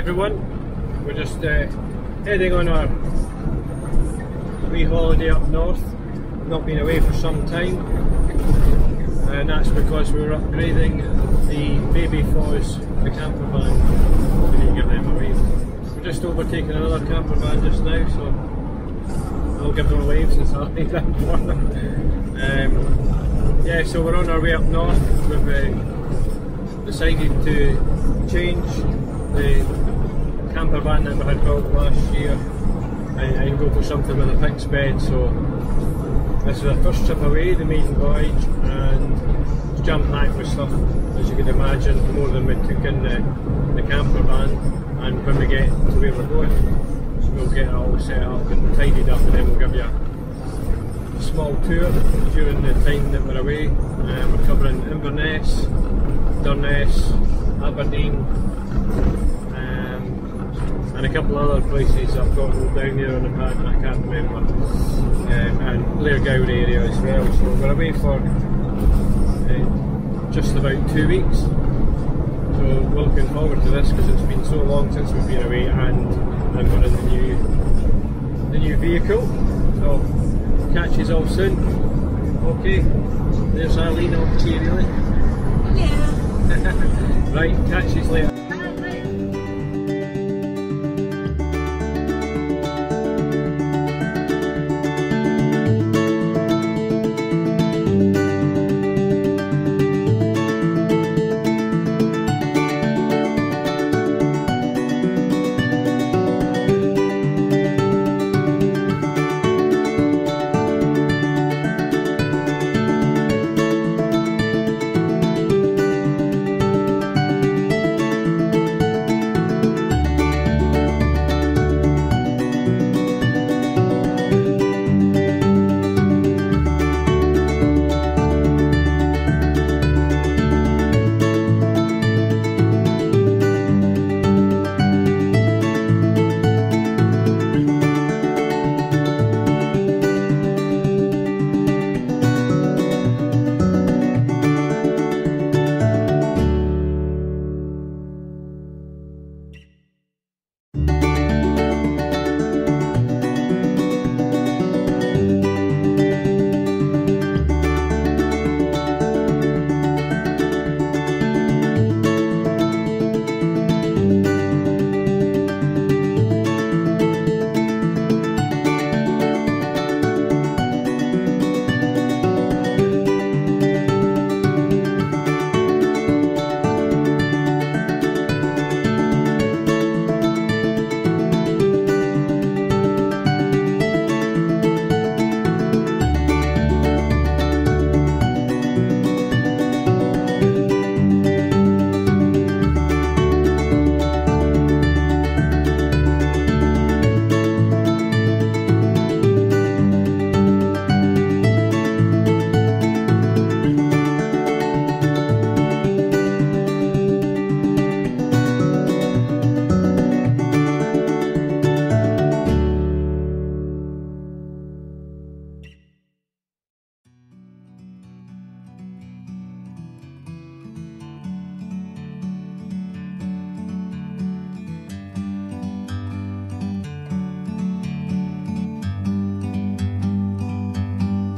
everyone. We're just heading on our wee holiday up north. Not been away for some time, and that's because we're upgrading the baby fours, the campervan. We need to give them away. We're just overtaking another campervan just now, so I'll give them a wave since I'll need that one. Yeah, so we're on our way up north. We've decided to change the campervan that we had built last year and go for something with a fixed bed. So this is our first trip away, the maiden voyage, and it's jam-packed with stuff, as you can imagine, more than we took in the campervan. And when we get to where we're going, we'll get it all set up and tidied up, and then we'll give you a small tour during the time that we're away. We're covering Inverness, Durness, Aberdeen, and a couple of other places I've got down here on the pad and I can't remember, and Blairgow area as well. So we're away for just about 2 weeks, so we're looking forward to this because it's been so long since we've been away, and we're in the new vehicle. So catch you all soon. Okay, there's Arlene off to you, really. Yeah. Right, catch you later.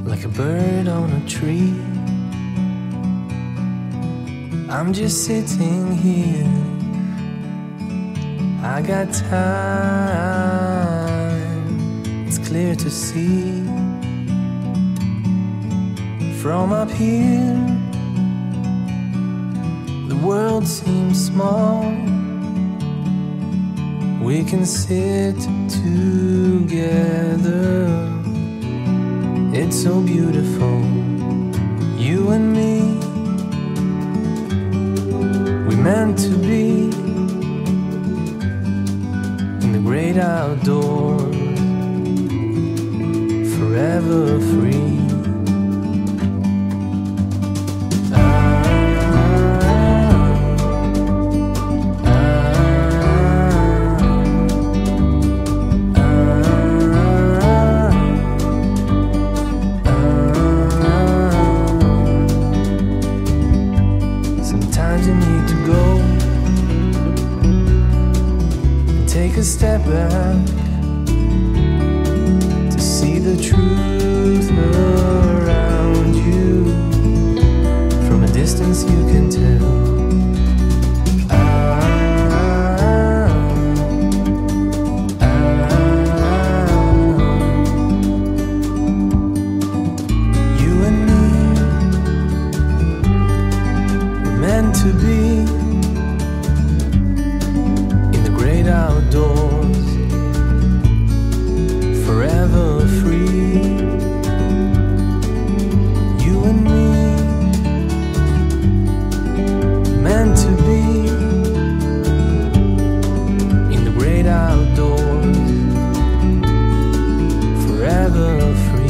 Like a bird on a tree, I'm just sitting here. I got time, it's clear to see. From up here, the world seems small. We can sit together. It's so beautiful, you and me. We meant to be in the great outdoors, forever free. a step back to see the truth around you. From a distance you can tell. To be in the great outdoors, forever free. You and me, meant to be in the great outdoors, forever free.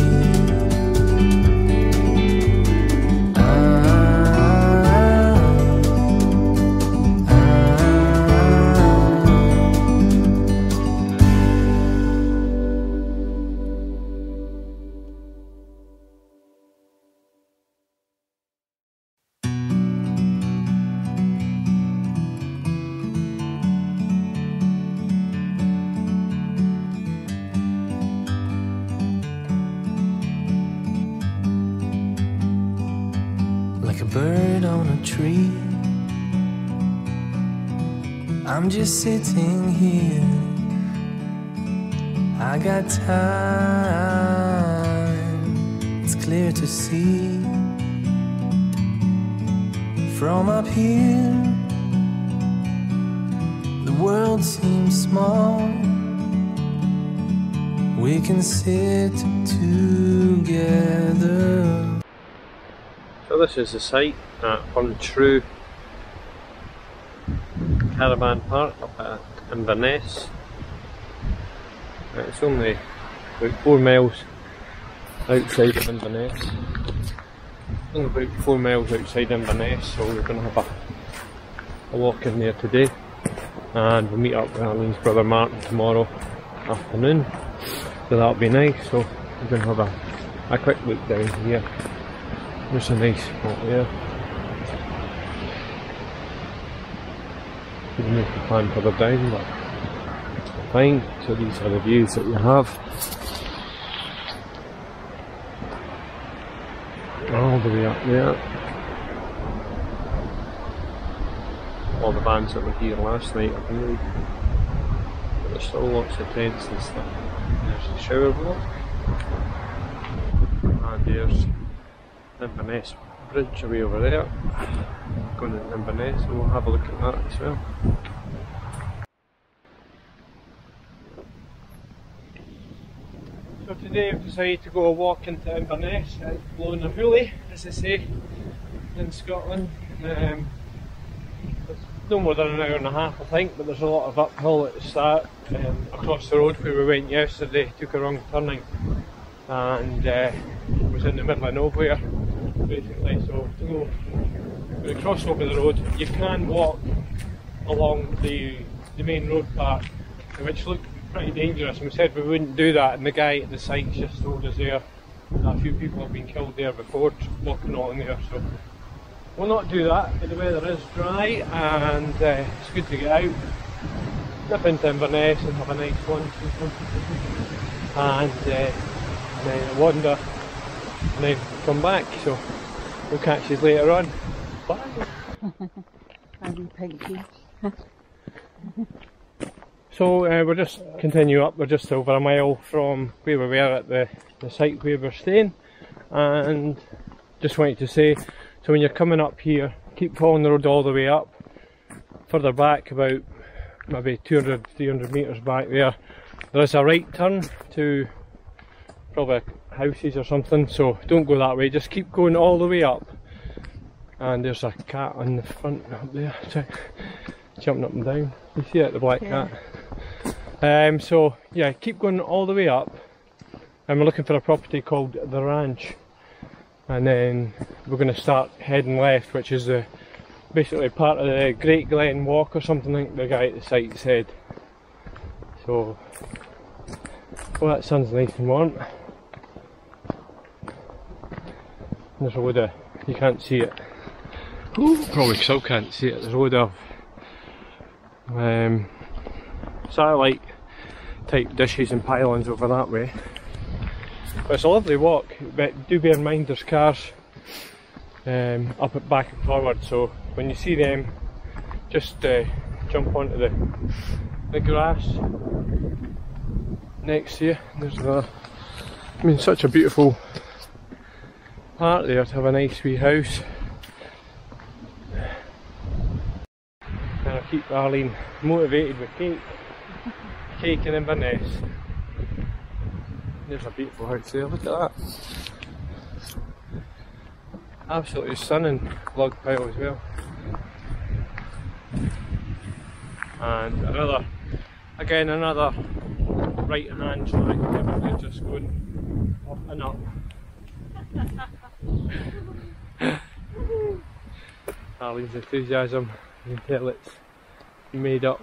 Like a bird on a tree, I'm just sitting here. I got time, it's clear to see. From up here, the world seems small. We can sit together. So this is the site at Bunchrew Caravan Park up at Durness. It's only about 4 miles outside of Durness. Only about 4 miles outside Durness, so we're going to have a walk in there today. And we'll meet up with Arlene's brother Martin tomorrow afternoon. So that'll be nice. So we're going to have a quick look down here. There's a nice spot there. We can make the plan further down, but fine. So these are the views that we have. All the way up there. All the vans that were here last night, I believe. But there's still lots of tents and stuff. There's the shower block. And there's Durness Bridge away over there, going to Durness, so we'll have a look at that as well. So today we've decided to go a walk into Durness. It's blowing a hoolie, as they say in Scotland. It's no more than an hour and a half, I think, but there's a lot of uphill at the start. Across the road where we went yesterday, took a wrong turning and was in the middle of nowhere. Basically, so to go when you cross over the road, you can walk along the main road part, which looked pretty dangerous, and we said we wouldn't do that, and the guy at the site just told us there that a few people have been killed there before walking along there, so we'll not do that. But the weather is dry and it's good to get out, nip into Inverness and have a nice lunch and then wander and then come back. So we'll catch you later on. Bye. So we're just continue up. We're just over a mile from where we were at the site where we're staying, and just wanted to say, so when you're coming up here, keep following the road all the way up. Further back, about maybe 200-300 metres back there is a right turn to probably houses or something, so don't go that way, just keep going all the way up. And there's a cat on the front up there, jumping up and down. You see it, the black cat? So yeah, keep going all the way up, and we're looking for a property called The Ranch, and then we're going to start heading left, which is basically part of the Great Glen Walk or something, like the guy at the site said. So, well, that sun's nice and warm. There's a load of, you can't see it, probably still can't see it, there's a load of satellite type dishes and pylons over that way. But it's a lovely walk, but do bear in mind there's cars up at back and forward, so when you see them, just jump onto the grass next to you. There's another, I mean, such a beautiful part there to have a nice wee house. And I keep Arlene motivated with cake and Inverness. There's a beautiful house there, look at that. Absolutely stunning log pile as well. And another right hand track, they're just going up and up. Arlene's enthusiasm, you can tell it's made up.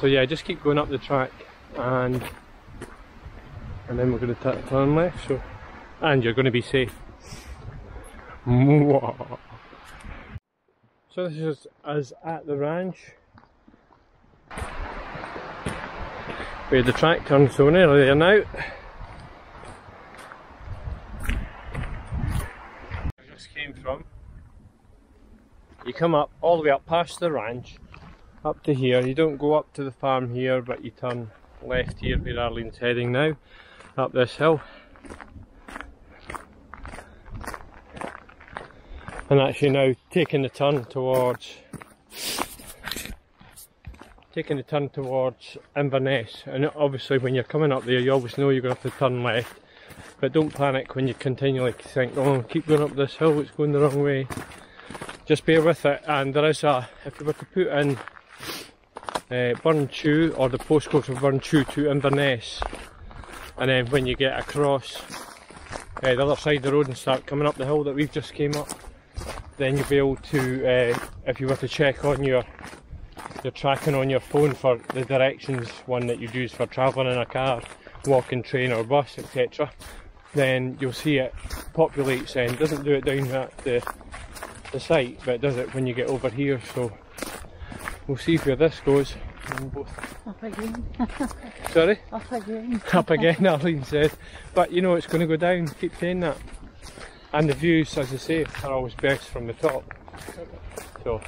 So yeah, just keep going up the track and then we're going to turn left, so, and you're going to be safe. So this is us at the ranch where the track turns so nearly there now. I just came from. You come up all the way up past the ranch up to here. You don't go up to the farm here, but you turn left here where Arlene's heading now, up this hill. And actually now taking the turn towards Inverness. And obviously when you're coming up there you always know you're going to have to turn left, but don't panic when you continually think, oh, keep going up this hill, it's going the wrong way. Just bear with it. And there is a, if you were to put in Bunchrew or the postcode for Bunchrew to Inverness, and then when you get across the other side of the road and start coming up the hill that we've just came up, then you'll be able to, if you were to check on your tracking on your phone for the directions, one that you'd use for travelling in a car, walking, train or bus, etc., then you'll see it populates and doesn't do it down at the site, but it does it when you get over here. So we'll see where this goes. Up again. Sorry? Up again. Up again, Arlene said. But you know it's going to go down, keep saying that. And the views, as I say, are always best from the top. So,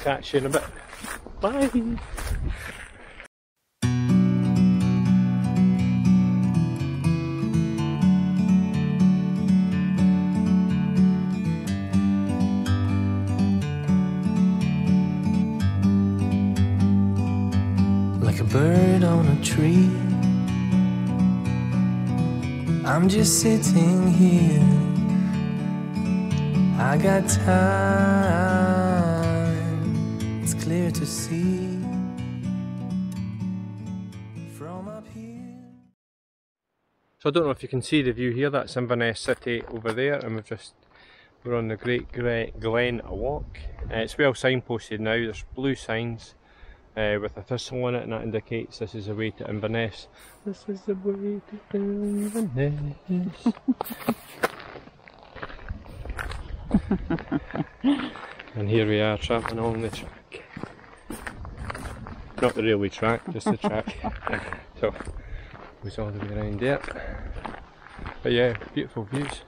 catch you in a bit. Bye! Like a bird on a tree, I'm just sitting here. I got time, it's clear to see from up here. So I don't know if you can see the view here, that's Inverness City over there, and we're on the Great Glen walk. It's well signposted now, there's blue signs with a thistle on it, and that indicates this is the way to Inverness. This is the way to Inverness. And here we are tramping along the track. Not the railway track, just the track. So, goes all the way around there. But yeah, beautiful views.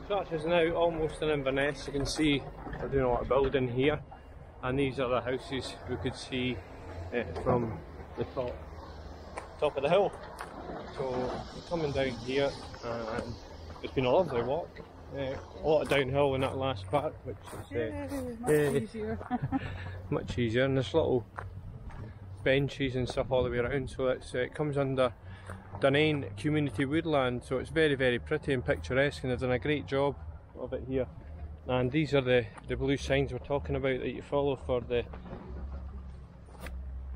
So that is now almost in Inverness. You can see we're doing a lot of building here. And these are the houses we could see from the top of the hill. So we're coming down here, and it's been a lovely walk. A lot of downhill in that last part, which is much easier. much easier. And there's little benches and stuff all the way around. So it comes under Durness Community Woodland. So it's very, very pretty and picturesque, and they've done a great job of it here. And these are the blue signs we're talking about that you follow for the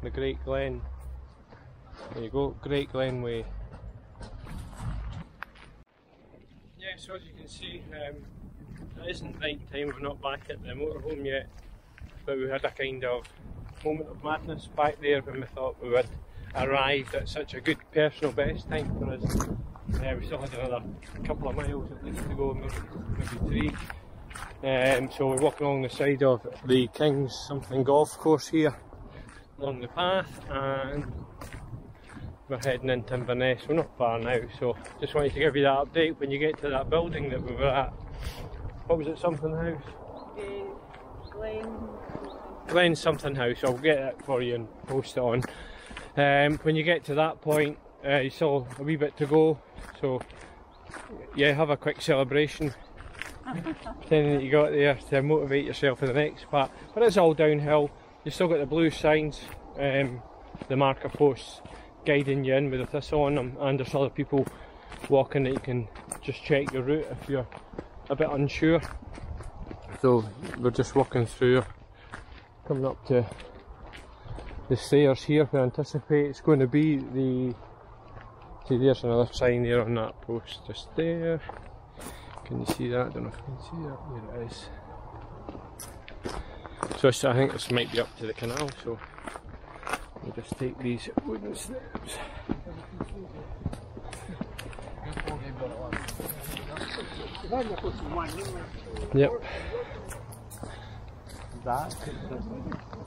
Great Glen. There you go, Great Glen Way. Yeah, so as you can see, it isn't night time, we're not back at the motorhome yet, but we had a kind of moment of madness back there when we thought we would arrive at such a good personal best time for us We still had another couple of miles at least to go, maybe 3. So we're walking along the side of the King's Something golf course here, along the path, and we're heading into Inverness. We're not far now, so just wanted to give you that update when you get to that building that we were at. What was it, something house? Glen something house. I'll get it for you and post it on. When you get to that point, you still a wee bit to go, so yeah, have a quick celebration. Then that you got there to motivate yourself for the next part. But it's all downhill. You've still got the blue signs, the marker posts guiding you in with this on them, and there's other people walking that you can just check your route if you're a bit unsure. So we're just walking through, coming up to the stairs here. We anticipate it's going to be the, see there's another sign there on that post just there. Can you see that? I don't know if you can see that. There it is. So I think this might be up to the canal, so we'll just take these wooden steps. Yep.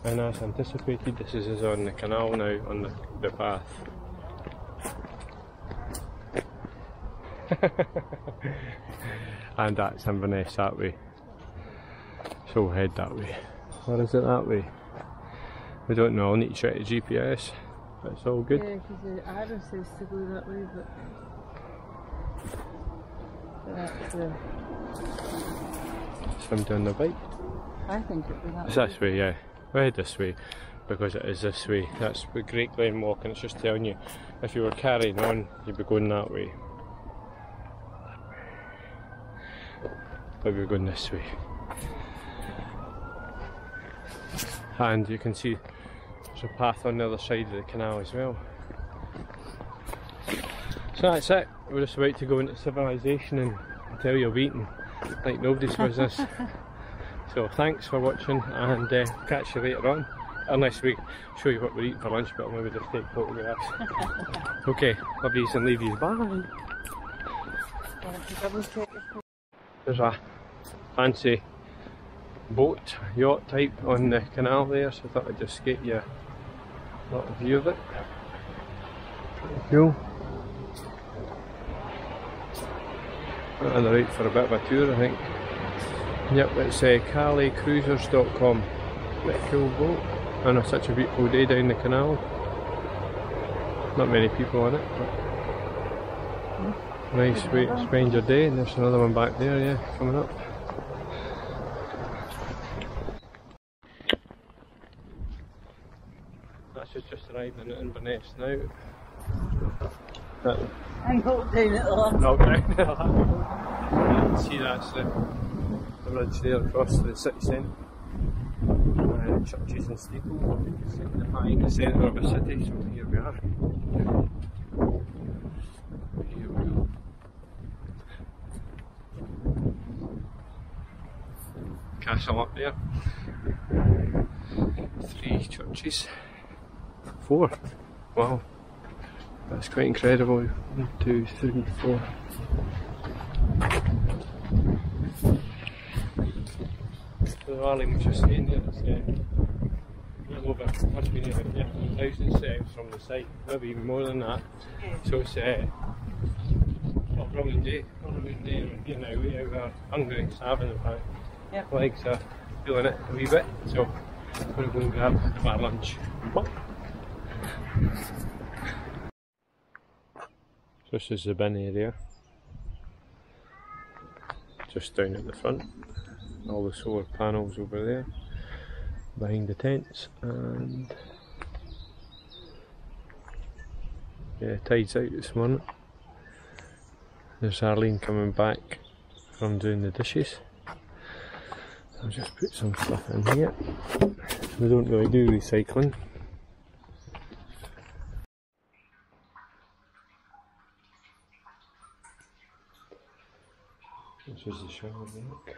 And as anticipated, this is on the canal now, on the path. And that's Inverness that way. So we'll head that way. Or is it that way? We don't know, I'll need to check the GPS. But it's all good. Yeah, because the arrow says to go that way, but that's Somebody on the bike. I think it was that It's way. this way, yeah. We head this way because it is this way. That's the Great Glen Walk, and it's just telling you if you were carrying on, you'd be going that way. But we're going this way. And you can see there's a path on the other side of the canal as well. So that's it. We're just about to go into civilization and tell you we're eating like nobody's business. So thanks for watching, and catch you later on. Unless we show you what we're eating for lunch, but I'll maybe just take photographs. Okay, love yous and leave yous. Bye. There's a fancy boat, yacht type on the canal there, so I thought I'd just get you a little view of it. Pretty cool. And they're out for a bit of a tour, I think. Yep, it's calicruisers.com. Pretty cool boat. And it's such a beautiful day down the canal. Not many people on it, but nice way to spend your day. And there's another one back there, yeah, coming up. That's just arriving at Inverness now. I'm not down at the last. Knocked down. You can see that's the bridge there across the city centre. Churches and steeples, signifying the centre of a city, so here we are. Here we go. Castle up there. 3 churches. 4. Wow. That's quite incredible. 1, 2, 3, 4. The rally was just saying there, it's over, must be near 15,000 steps from the site, maybe even more than that. So it's well, probably a day, not a good day. We're getting out, we're hungry, starving in fact. Yep. Legs are feeling it a wee bit, so I'm going to go and grab my lunch. So this is the bin area, just down at the front. All the solar panels over there, behind the tents, and yeah, tide's out this morning. There's Arlene coming back from doing the dishes. I'll just put some stuff in here. We don't really do recycling. This is the shower block.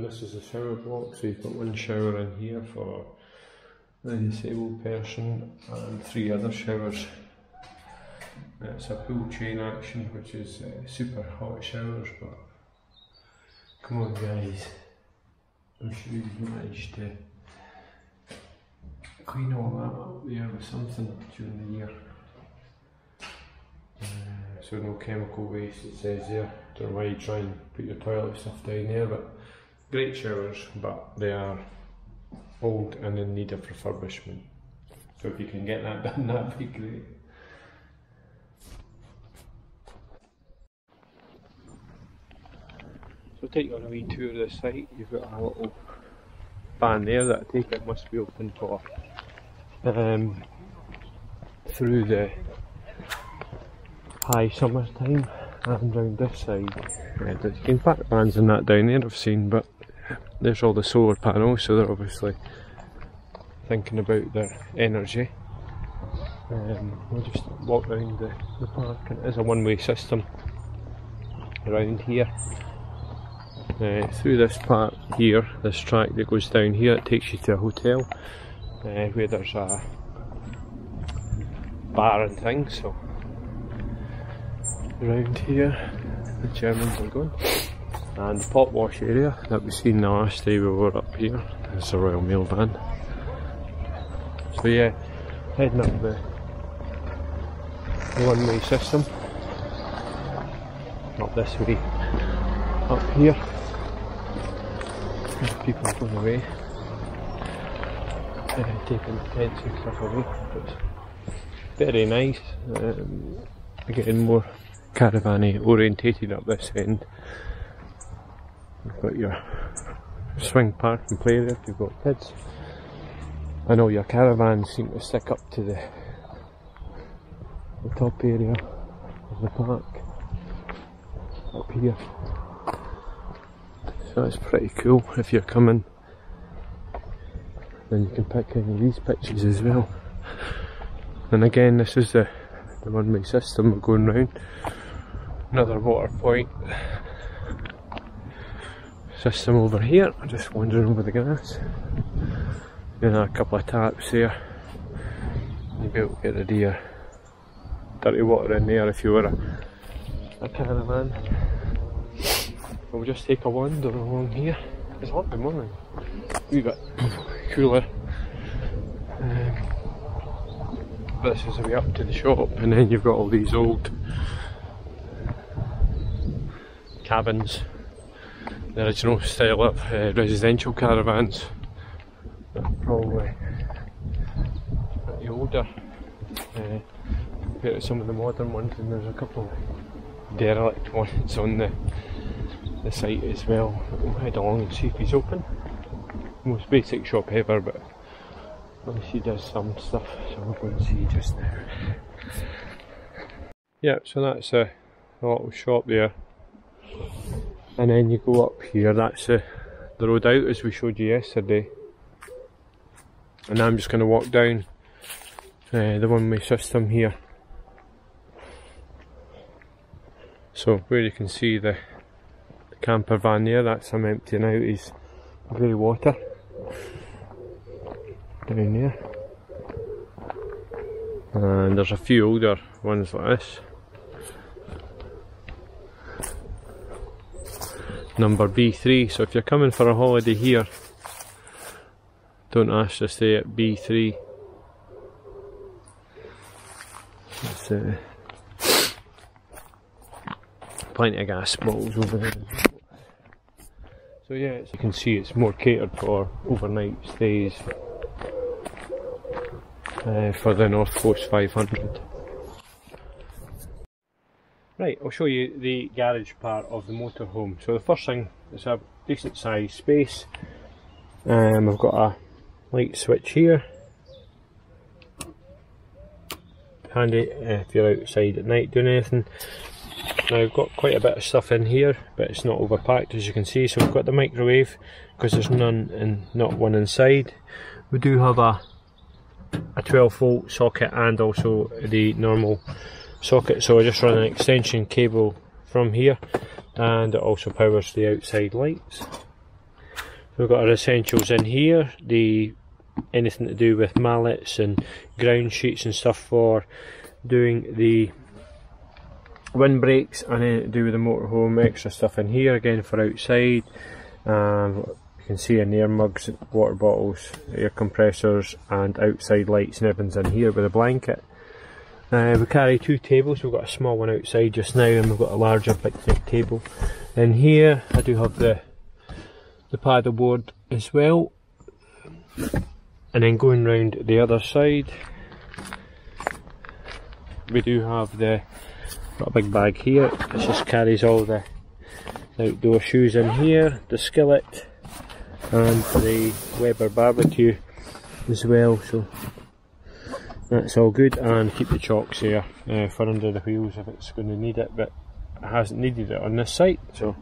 And this is a shower block, so you've got one shower in here for the disabled person and 3 other showers. It's a pull chain action, which is super hot showers, but come on guys, I'm sure you've managed to clean all that up there with something during the year. So no chemical waste, it says there. Don't know why you try and put your toilet stuff down there, but great showers, but they are old and in need of refurbishment. So if you can get that done, that'd be great. So take you on a wee tour of the site. You've got a little van there that I take it must be open for through the high summer time, and round this side you can park vans and that down there I've seen, but there's all the solar panels, so they're obviously thinking about their energy. We'll just walk around the park, and it is a one-way system around here. Through this part here, this track that goes down here, it takes you to a hotel where there's a bar and things. So around here the Germans are going, and the pot wash area that we seen the last day we were up here is a Royal Mail van. So yeah, heading up the one-way system up this way up here. There's people going away, taking the tents and stuff away. It's very nice. Getting more caravan-y orientated up this end. You've got your swing park and play there if you've got kids. I know your caravans seem to stick up to the top area of the park up here. So it's pretty cool. If you're coming, then you can pick any of these pictures as well. And again, this is the one-way system we're going round. Another water point system over here. I'm just wandering over the grass. Then a couple of taps there. You'll be able to get rid of your dirty water in there if you were a caravan. We'll just take a wander along here. It's hot in the morning, a wee bit cooler. This is the way up to the shop, and then you've got all these old cabins, the original style of residential caravans. They're probably pretty older compared to some of the modern ones, and there's a couple of derelict ones on the site as well. We'll head along and see if he's open. Most basic shop ever, but at least he does some stuff, so we'll go and see just now. Yeah, so that's a little shop there, and then you go up here, that's the road out as we showed you yesterday, and I'm just going to walk down the one-way system here. So where you can see the camper van there, that's him emptying out his grey water down there, and there's a few older ones like this, number B3, so if you're coming for a holiday here, don't ask to stay at B3. It's plenty of gas bottles over there. So yeah, as you can see, it's more catered for overnight stays for the North Coast 500. Right, I'll show you the garage part of the motorhome. So the first thing, it's a decent sized space. I've got a light switch here, handy if you're outside at night doing anything. Now I've got quite a bit of stuff in here, but it's not overpacked as you can see. So we've got the microwave, because there's none and not one inside. We do have a 12 volt socket and also the normal socket, so I just run an extension cable from here, and it also powers the outside lights. We've got our essentials in here, anything to do with mallets and ground sheets and stuff for doing the windbreaks, and then to do with the motorhome, extra stuff in here again for outside. You can see in air mugs, water bottles, air compressors and outside lights and everything's in here with a blanket. We carry 2 tables. We've got a small one outside just now and we've got a larger picnic table. In here I do have the paddle board as well. And then going round the other side, we do have got a big bag here. This just carries all the outdoor shoes in here, the skillet and the Weber barbecue as well, so that's all good. And keep the chocks here for under the wheels if it's going to need it, but it hasn't needed it on this site, so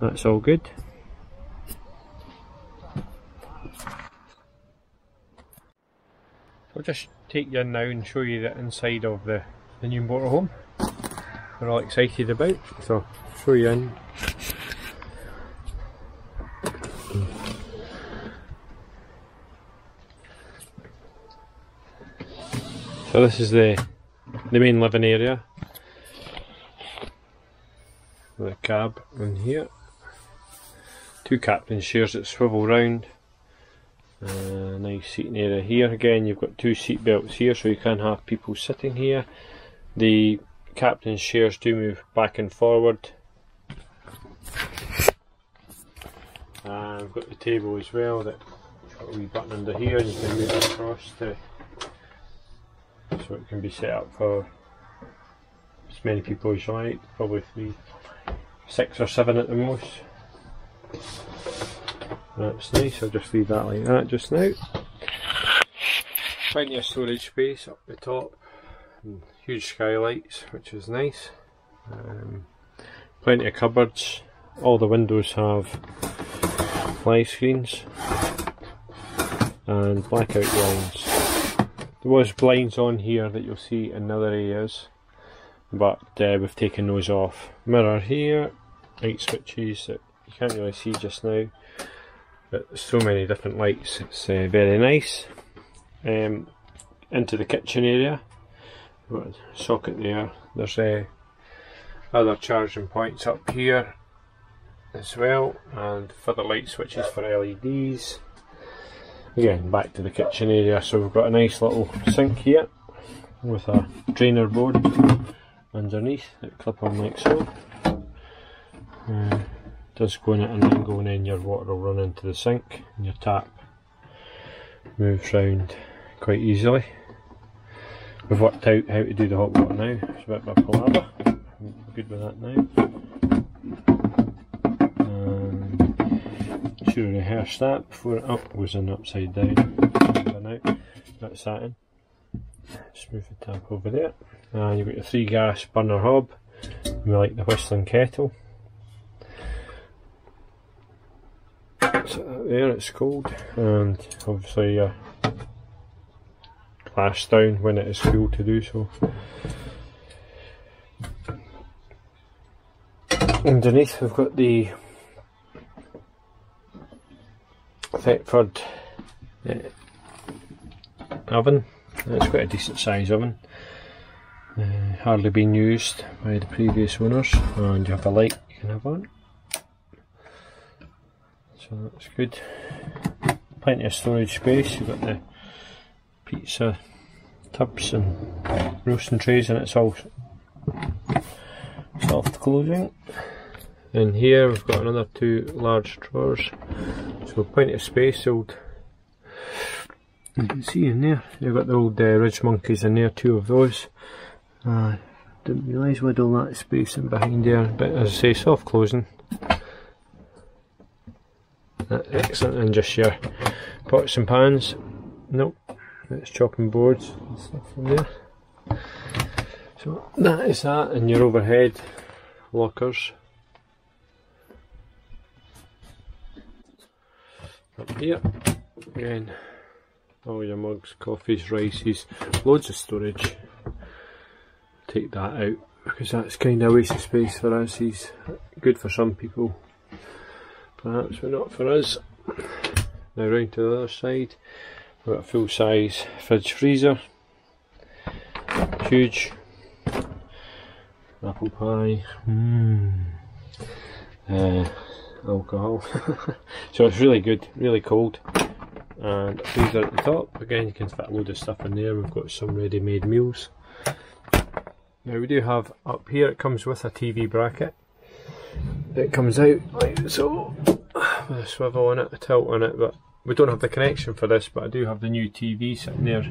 that's all good. I'll just take you in now and show you the inside of the new motorhome we're all excited about, so I'll show you in. So this is the main living area. The cab in here. 2 captain's chairs that swivel round. Nice seating area here. Again, you've got 2 seat belts here, so you can have people sitting here. The captain's chairs do move back and forward. And we've got the table as well, that's got a wee button under here, and you can move it across so it can be set up for as many people as you like, probably 6 or 7 at the most. That's nice, I'll just leave that like that just now. Plenty of storage space up the top, and huge skylights, which is nice. Plenty of cupboards, all the windows have fly screens and blackout blinds. There was blinds on here that you'll see in other areas, but we've taken those off. Mirror here, light switches that you can't really see just now, but there's so many different lights, it's very nice. Into the kitchen area, we've got a socket there, there's other charging points up here as well, and further light switches for LEDs. Again, back to the kitchen area, so we've got a nice little sink here with a drainer board underneath that clip on like so. Does go in at an angle and then your water will run into the sink and your tap moves round quite easily. We've worked out how to do the hot water now, it's a bit of a palaver. I'm good with that now. Should have rehearsed that before it goes in upside down. Now, that's that in. Just move the tap over there. And you've got your 3 gas burner hob. We like the whistling kettle. So there, it's cold, and obviously glass down when it is cool to do so. Underneath we've got the Thetford oven. It's quite a decent size oven, hardly been used by the previous owners, and you have a light you can have on, so that's good. Plenty of storage space, you've got the pizza tubs and roasting trays, and it's all soft closing. In here we've got another 2 large drawers, so plenty of space. You can see in there, you've got the old Ridge Monkeys in there, 2 of those. Didn't realise we had all that space in behind there, but as I say, soft closing. Excellent. And just your pots and pans. Nope, it's chopping boards and stuff in there. So that is that, and your overhead lockers. Up here, again, all your mugs, coffees, rices, loads of storage. Take that out because that's kind of a waste of space for us. He's good for some people, perhaps, but not for us. Now round to the other side, we've got a full size fridge freezer, huge, apple pie, alcohol, so it's really good, really cold, and a freezer at the top. Again, you can fit a load of stuff in there. We've got some ready made meals. Now we do have up here, it comes with a TV bracket. It comes out like so, with a swivel on it, a tilt on it, but we don't have the connection for this, but I do have the new TV sitting there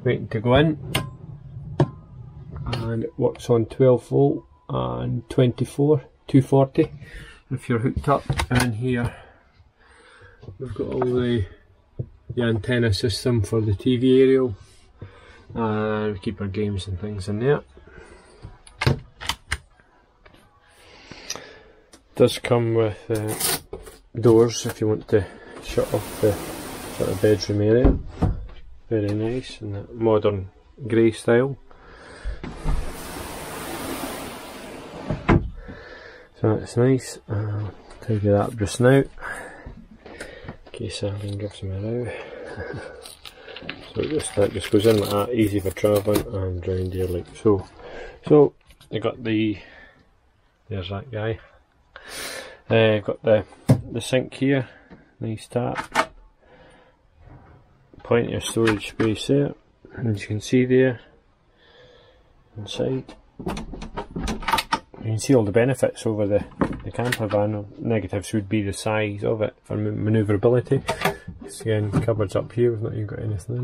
waiting to go in, and it works on 12 volt and 24, 240 if you're hooked up. And here we've got all the antenna system for the TV aerial, and we keep our games and things in there. Does come with doors if you want to shut off the sort of bedroom area. Very nice in that modern grey style. So that's nice. I'll tidy that up just now, in case anything gives me a row. So that just goes in like that, easy for travelling, and round here like so. So I got there's that guy. Got the sink here, nice tap, plenty of storage space there, and you can see there inside, you can see all the benefits over the campervan. Negatives would be the size of it for manoeuvrability. Again, cupboards up here, we've not even got anything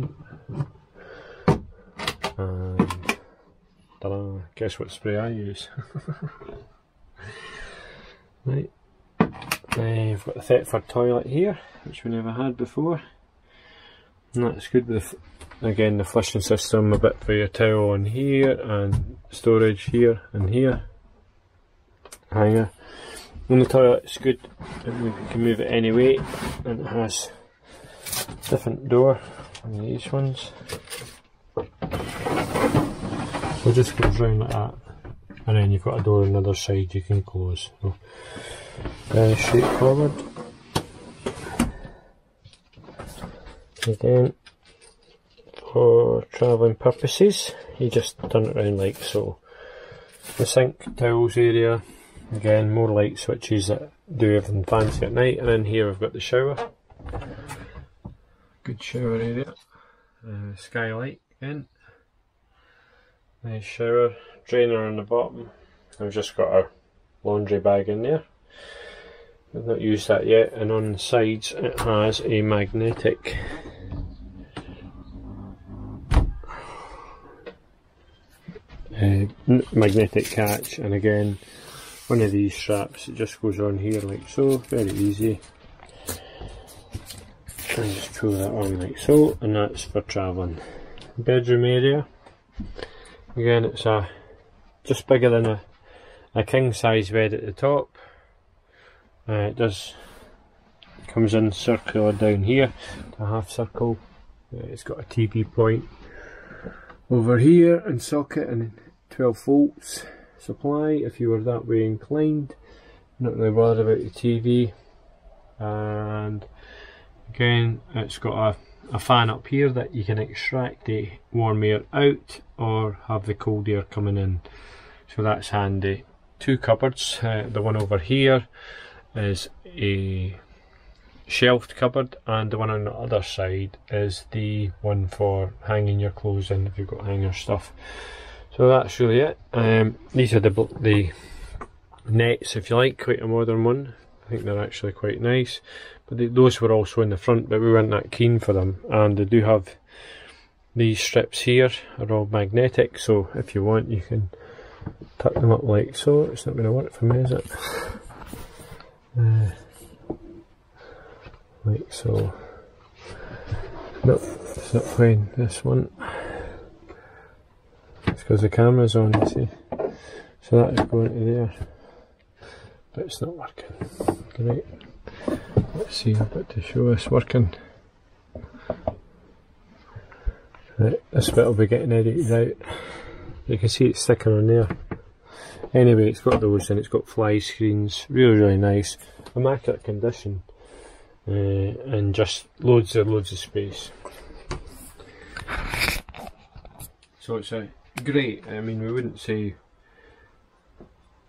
in. And ta-da, guess what spray I use. Right, we've got the Thetford toilet here, which we never had before, and that's good with, again, the flushing system, a bit for your towel on here, and storage here and here, hanger. On the toilet it's good, you can move it any way, and it has a different door on these ones, so it just goes round like that. And then you've got a door on the other side you can close. So, very straightforward. Again, for travelling purposes, you just turn it around like so. The sink, towels area, again, more light switches that do everything fancy at night. And then here we've got the shower. Good shower area. Skylight again. Nice shower. Drainer on the bottom. I've just got a laundry bag in there. I've not used that yet. And on the sides it has a magnetic catch, and again one of these straps. It just goes on here like so, very easy. And just pull that on like so, and that's for travelling. Bedroom area. Again, it's just bigger than a king size bed at the top. It comes in circular down here to a half circle. It's got a TV point over here and socket and 12 volts supply if you were that way inclined. Not really bothered about the TV. And again, it's got a fan up here that you can extract the warm air out or have the cold air coming in, so that's handy. Two cupboards. The one over here is a shelved cupboard, and the one on the other side is the one for hanging your clothes in if you've got hanger stuff. So that's really it. These are the nets, if you like, quite a modern one. I think they're actually quite nice, but those were also in the front, but we weren't that keen for them. And they do have these strips here, are all magnetic, so if you want you can tuck them up like so. It's not going to work for me, is it? Like so. Nope, it's not playing this one. It's because the camera's on, you see. So that is going to there, but it's not working. Great. Let's see, I've got to show us working. Right, this bit will be getting edited out. You can see it's sticking on there. Anyway, it's got those, and it's got fly screens. Really, really nice. Immaculate condition. and just loads of space. So it's a great, I mean, we wouldn't say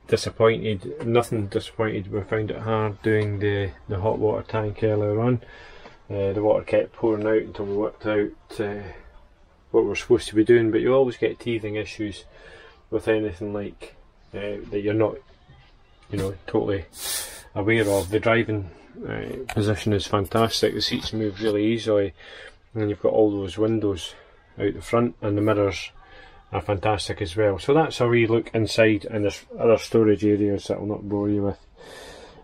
disappointed, nothing disappointed. We found it hard doing the hot water tank earlier on. The water kept pouring out until we worked out what we're supposed to be doing, but you always get teething issues with anything like that you're not, you know, totally aware of. The driving position is fantastic, the seats move really easily, and you've got all those windows out the front, and the mirrors are fantastic as well. So that's a wee look inside, and there's other storage areas that I'll not bore you with.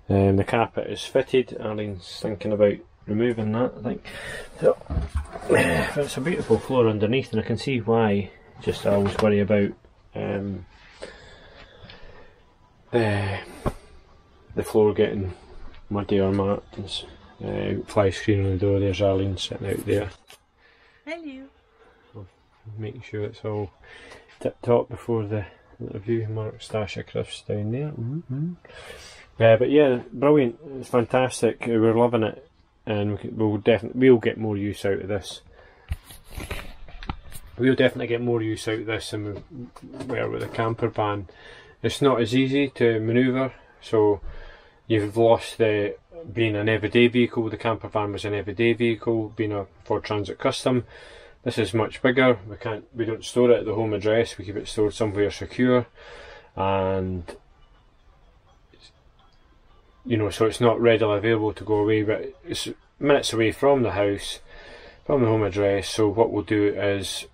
The carpet is fitted. Arlene's thinking about removing that, I think. So it's a beautiful floor underneath, and I can see why. Just I always worry about the floor getting muddy or marked. Fly screen on the door. There's Arlene sitting out there. Hello. Making sure it's all tip top before the view. Mark stash of crisps down there. But yeah, brilliant. It's fantastic. We're loving it, and we'll get more use out of this. We'll definitely get more use out of this than we were with the campervan. It's not as easy to manoeuvre, so you've lost the being an everyday vehicle. The campervan was an everyday vehicle, being a Ford Transit Custom. This is much bigger. We don't store it at the home address. We keep it stored somewhere secure, and you know, so it's not readily available to go away. But it's minutes away from the house, from the home address. So what we'll do is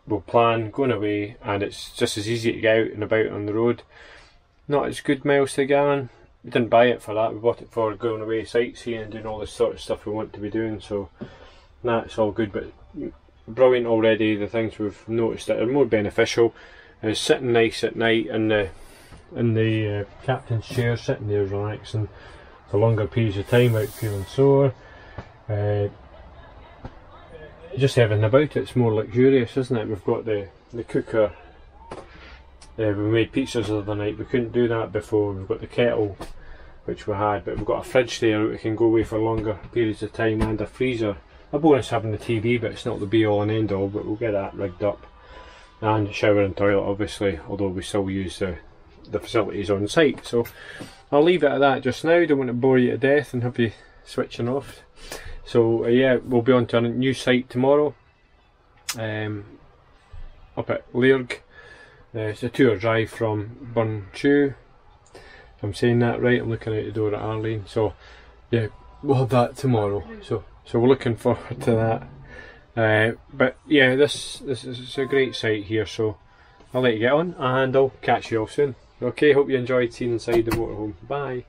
we'll plan going away, and it's just as easy to get out and about on the road. Not as good miles to the gallon. We didn't buy it for that. We bought it for going away sightseeing and doing all this sort of stuff we want to be doing. So that's all good. But brilliant already. The things we've noticed that are more beneficial is sitting nice at night in the captain's chair, sitting there relaxing for longer periods of time without feeling sore. Just everything about it's more luxurious, isn't it? We've got the cooker. We made pizzas the other night. We couldn't do that before. We've got the kettle, which we had, but we've got a fridge there that we can go away for longer periods of time, and a freezer. A bonus having the TV, but it's not the be all and end all, but we'll get that rigged up. And shower and toilet, obviously, although we still use the facilities on site. So I'll leave it at that just now. Don't want to bore you to death and have you switching off. So yeah, we'll be on to a new site tomorrow, up at Lairg. It's a 2-hour drive from Bunchrew. If I'm saying that right, I'm looking out the door at Arlene. So yeah, we'll have that tomorrow. So we're looking forward to that. But yeah, this is a great site here. So I'll let you get on, and I'll catch you all soon. Okay, hope you enjoyed seeing inside the motorhome. Bye.